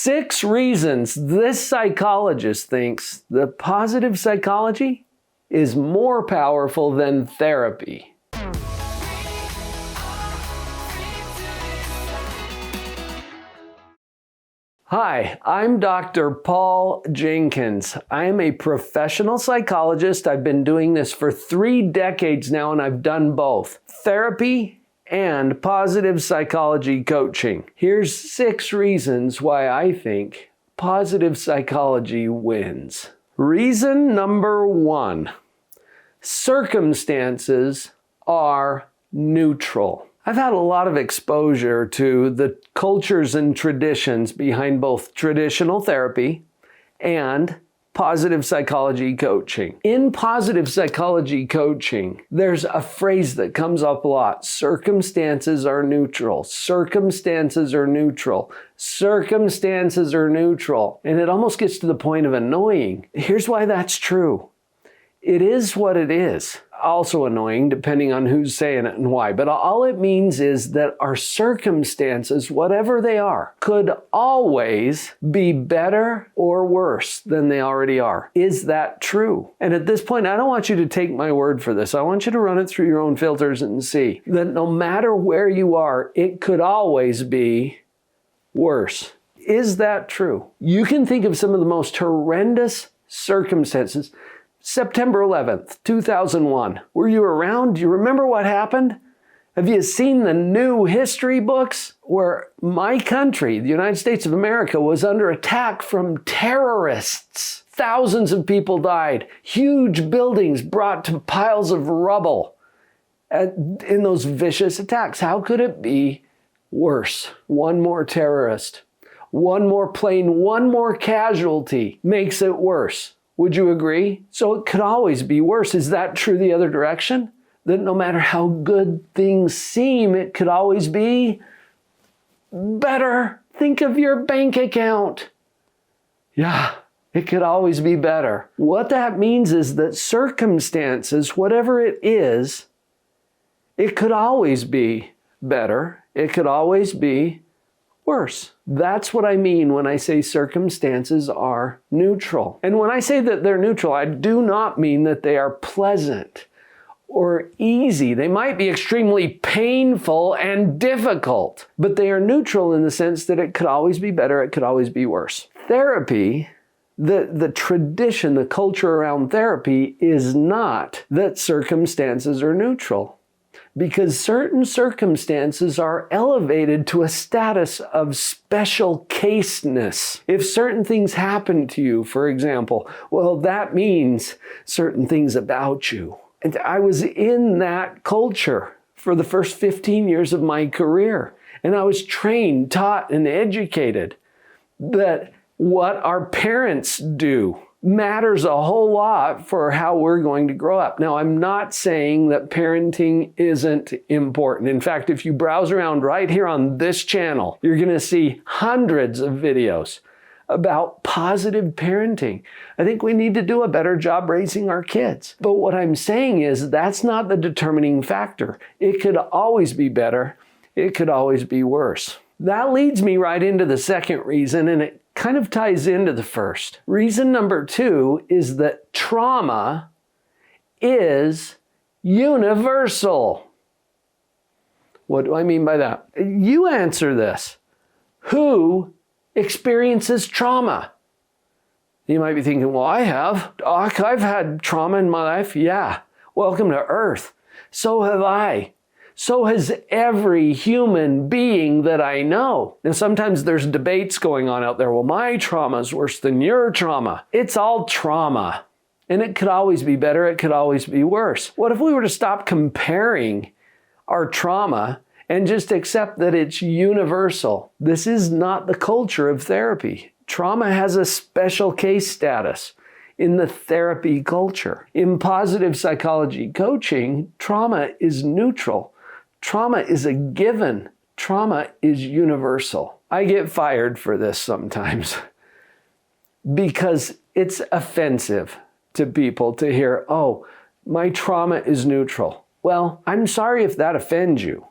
6 reasons this psychologist thinks that positive psychology is more powerful than therapy. Hi, I'm Dr. Paul Jenkins. I am a professional psychologist. I've been doing this for 3 decades now, and I've done both therapy and positive psychology coaching. Here's 6 reasons why I think positive psychology wins. Reason number 1, circumstances are neutral. I've had a lot of exposure to the cultures and traditions behind both traditional therapy and positive psychology coaching. In positive psychology coaching, there's a phrase that comes up a lot. Circumstances are neutral. Circumstances are neutral. Circumstances are neutral. And it almost gets to the point of annoying. Here's why that's true. It is what it is. Also annoying, depending on who's saying it and why. But all it means is that our circumstances, whatever they are, could always be better or worse than they already are. Is that true? And at this point, I don't want you to take my word for this. I want you to run it through your own filters and see that no matter where you are, it could always be worse. Is that true? You can think of some of the most horrendous circumstances. September 11th, 2001. Were you around? Do you remember what happened? Have you seen the new history books where my country, the United States of America, was under attack from terrorists? Thousands of people died. Huge buildings brought to piles of rubble in those vicious attacks. How could it be worse? One more terrorist, one more plane, one more casualty makes it worse. Would you agree? So it could always be worse. Is that true the other direction? That no matter how good things seem, it could always be better. Think of your bank account. Yeah, it could always be better. What that means is that circumstances, whatever it is, it could always be better. It could always be worse. That's what I mean when I say circumstances are neutral. And when I say that they're neutral, I do not mean that they are pleasant or easy. They might be extremely painful and difficult, but they are neutral in the sense that it could always be better, it could always be worse. Therapy, the tradition, the culture around therapy is not that circumstances are neutral. Because certain circumstances are elevated to a status of special caseness. If certain things happen to you, for example, well, that means certain things about you. And I was in that culture for the first 15 years of my career. And I was trained, taught, and educated that what our parents do matters a whole lot for how we're going to grow up. Now, I'm not saying that parenting isn't important. In fact, if you browse around right here on this channel, you're going to see hundreds of videos about positive parenting. I think we need to do a better job raising our kids. But what I'm saying is that's not the determining factor. It could always be better. It could always be worse. That leads me right into the second reason, and it kind of ties into the first. Reason number 2 is that trauma is universal. What do I mean by that? You answer this. Who experiences trauma? You might be thinking, well, I have. Doc, I've had trauma in my life. Yeah. Welcome to Earth. So have I. So has every human being that I know. Now, sometimes there's debates going on out there. Well, my trauma is worse than your trauma. It's all trauma. And it could always be better. It could always be worse. What if we were to stop comparing our trauma and just accept that it's universal? This is not the culture of therapy. Trauma has a special case status in the therapy culture. In positive psychology coaching, trauma is neutral. Trauma is a given. Trauma is universal. I get fired for this sometimes because it's offensive to people to hear, oh, my trauma is neutral. Well, I'm sorry if that offends you.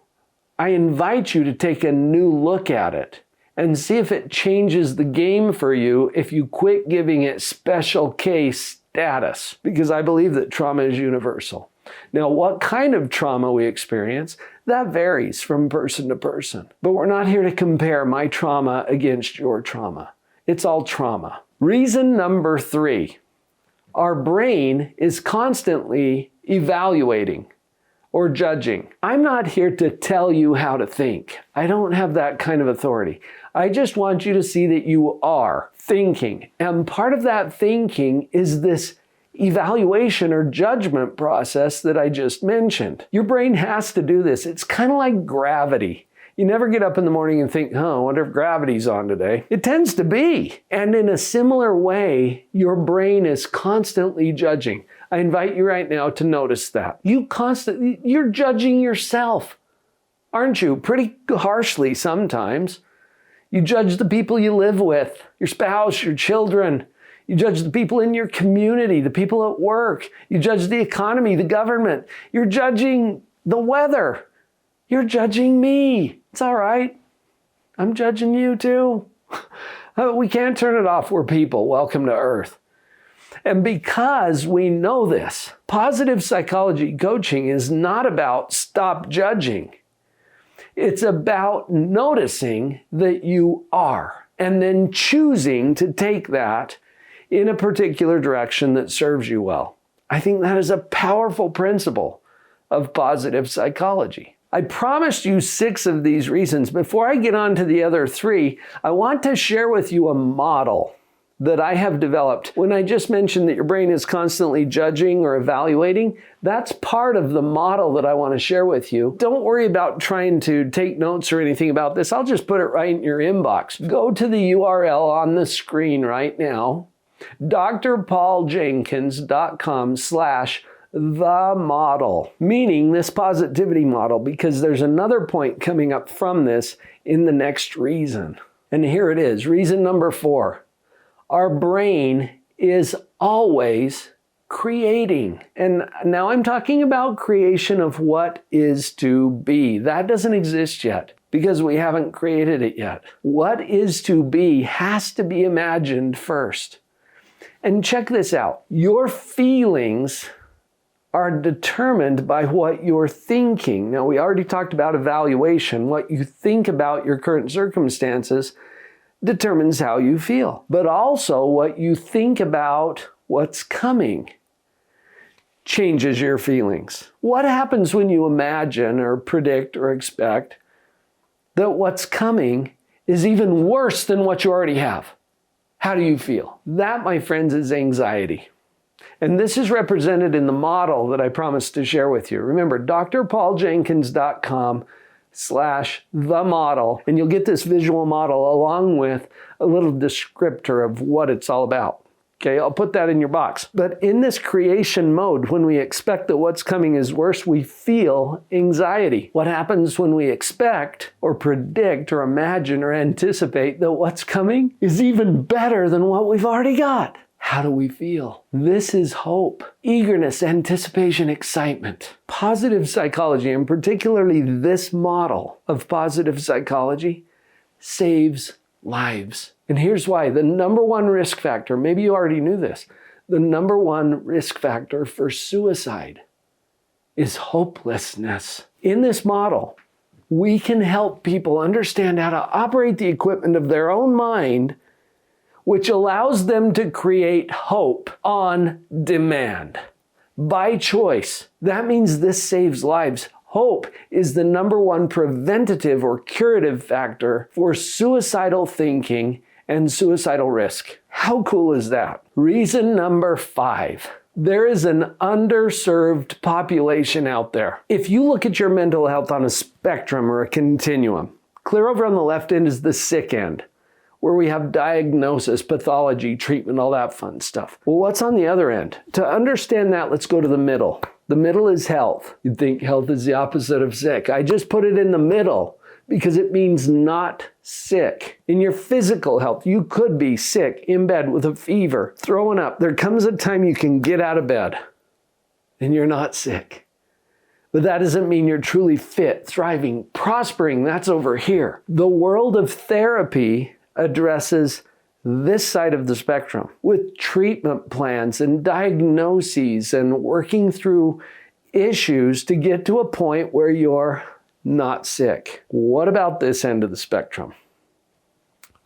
I invite you to take a new look at it and see if it changes the game for you if you quit giving it special case status, because I believe that trauma is universal. Now, what kind of trauma we experience, that varies from person to person. But we're not here to compare my trauma against your trauma. It's all trauma. Reason number 3, our brain is constantly evaluating or judging. I'm not here to tell you how to think. I don't have that kind of authority. I just want you to see that you are thinking. And part of that thinking is this evaluation or judgment process that I just mentioned. Your brain has to do this. It's kind of like gravity. You never get up in the morning and think, I wonder if gravity's on today. It tends to be. And in a similar way, your brain is constantly judging. I invite you right now to notice that. You're judging yourself, aren't you? Pretty harshly sometimes. You judge the people you live with, your spouse, your children. You judge the people in your community, the people at work. You judge the economy, the government. You're judging the weather. You're judging me. It's all right. I'm judging you too. We can't turn it off. We're people. Welcome to Earth. And because we know this, positive psychology coaching is not about stop judging. It's about noticing that you are and then choosing to take that in a particular direction that serves you well. I think that is a powerful principle of positive psychology. I promised you 6 of these reasons. Before I get on to the other 3, I want to share with you a model that I have developed. When I just mentioned that your brain is constantly judging or evaluating, that's part of the model that I want to share with you. Don't worry about trying to take notes or anything about this. I'll just put it right in your inbox. Go to the URL on the screen right now, drpauljenkins.com/the-model, meaning this positivity model, because there's another point coming up from this in the next reason. And here it is, reason number 4. Our brain is always creating. And now I'm talking about creation of what is to be. That doesn't exist yet because we haven't created it yet. What is to be has to be imagined first. And check this out. Your feelings are determined by what you're thinking. Now, we already talked about evaluation. What you think about your current circumstances determines how you feel. But also what you think about what's coming changes your feelings. What happens when you imagine or predict or expect that what's coming is even worse than what you already have? How do you feel? That, my friends, is anxiety. And this is represented in the model that I promised to share with you. Remember, drpauljenkins.com/the-model, and you'll get this visual model along with a little descriptor of what it's all about. Okay, I'll put that in your box. But in this creation mode, when we expect that what's coming is worse, we feel anxiety. What happens when we expect or predict or imagine or anticipate that what's coming is even better than what we've already got? How do we feel? This is hope, eagerness, anticipation, excitement. Positive psychology, and particularly this model of positive psychology, saves lives. And here's why. The number one risk factor, maybe you already knew this, the number one risk factor for suicide is hopelessness. In this model, we can help people understand how to operate the equipment of their own mind, which allows them to create hope on demand, by choice. That means this saves lives. Hope is the number one preventative or curative factor for suicidal thinking and suicidal risk. How cool is that? Reason number 5. There is an underserved population out there. If you look at your mental health on a spectrum or a continuum, clear over on the left end is the sick end, where we have diagnosis, pathology, treatment, all that fun stuff. Well, what's on the other end? To understand that, let's go to the middle. The middle is health. You'd think health is the opposite of sick. I just put it in the middle because it means not sick. In your physical health, you could be sick, in bed with a fever, throwing up. There comes a time you can get out of bed and you're not sick. But that doesn't mean you're truly fit, thriving, prospering. That's over here. The world of therapy addresses this side of the spectrum with treatment plans and diagnoses and working through issues to get to a point where you're not sick. What about this end of the spectrum?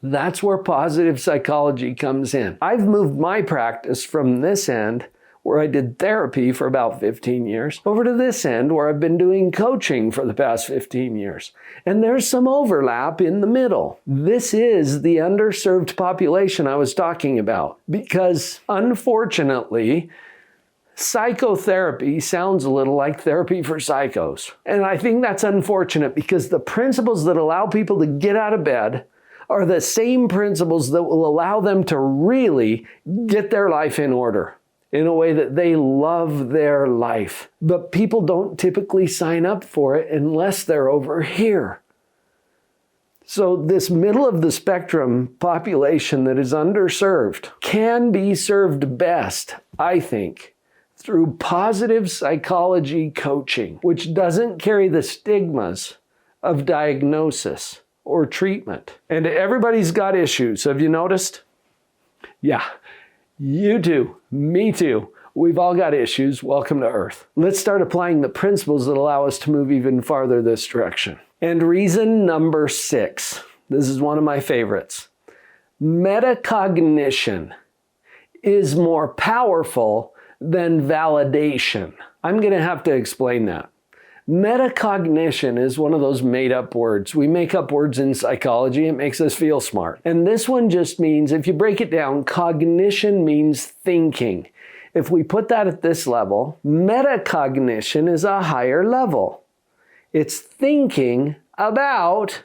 That's where positive psychology comes in. I've moved my practice from this end, where I did therapy for about 15 years, over to this end where I've been doing coaching for the past 15 years. And there's some overlap in the middle. This is the underserved population I was talking about, because unfortunately, psychotherapy sounds a little like therapy for psychos. And I think that's unfortunate because the principles that allow people to get out of bed are the same principles that will allow them to really get their life in order in a way that they love their life. But people don't typically sign up for it unless they're over here. So this middle of the spectrum population that is underserved can be served best, I think, through positive psychology coaching, which doesn't carry the stigmas of diagnosis or treatment. And everybody's got issues. Have you noticed? Yeah, you too. Me too. We've all got issues. Welcome to Earth. Let's start applying the principles that allow us to move even farther this direction. And reason number 6. This is one of my favorites. Metacognition is more powerful than validation. I'm going to have to explain that. Metacognition is one of those made-up words. We make up words in psychology. It makes us feel smart. And this one just means, if you break it down, cognition means thinking. If we put that at this level, metacognition is a higher level. It's thinking about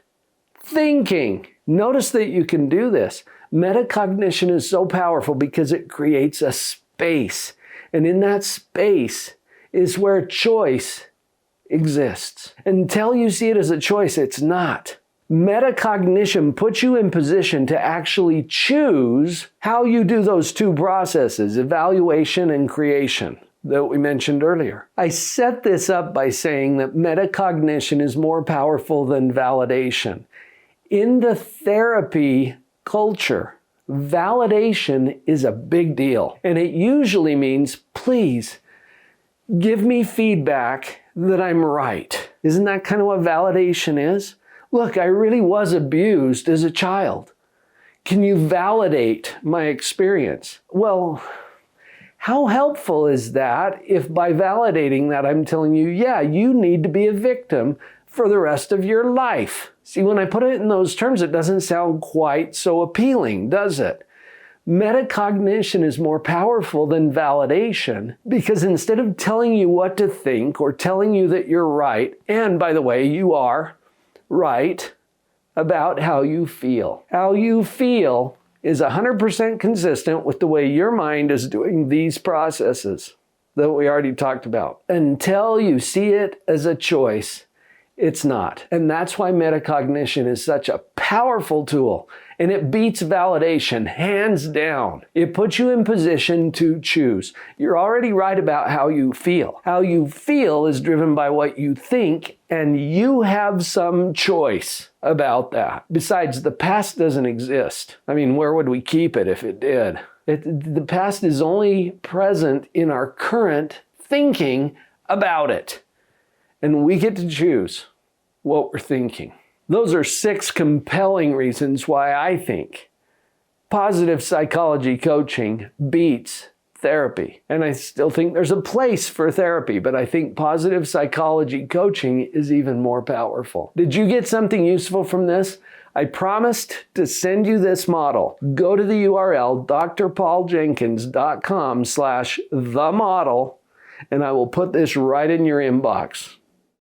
thinking. Notice that you can do this. Metacognition is so powerful because it creates a space. And in that space is where choice exists. Until you see it as a choice, it's not. Metacognition puts you in position to actually choose how you do those two processes, evaluation and creation, that we mentioned earlier. I set this up by saying that metacognition is more powerful than validation. In the therapy culture, validation is a big deal. And it usually means, please, give me feedback that I'm right. Isn't that kind of what validation is? Look, I really was abused as a child. Can you validate my experience? Well, how helpful is that if by validating that I'm telling you, yeah, you need to be a victim for the rest of your life? See, when I put it in those terms, it doesn't sound quite so appealing, does it? Metacognition is more powerful than validation because instead of telling you what to think or telling you that you're right, and by the way, you are right about how you feel. How you feel is 100% consistent with the way your mind is doing these processes that we already talked about. Until you see it as a choice, it's not. And that's why metacognition is such a powerful tool. And it beats validation, hands down. It puts you in position to choose. You're already right about how you feel. How you feel is driven by what you think, and you have some choice about that. Besides, the past doesn't exist. I mean, where would we keep it if it did? The past is only present in our current thinking about it. And we get to choose what we're thinking. Those are 6 compelling reasons why I think positive psychology coaching beats therapy. And I still think there's a place for therapy, but I think positive psychology coaching is even more powerful. Did you get something useful from this? I promised to send you this model. Go to the URL drpauljenkins.com/themodel, and I will put this right in your inbox.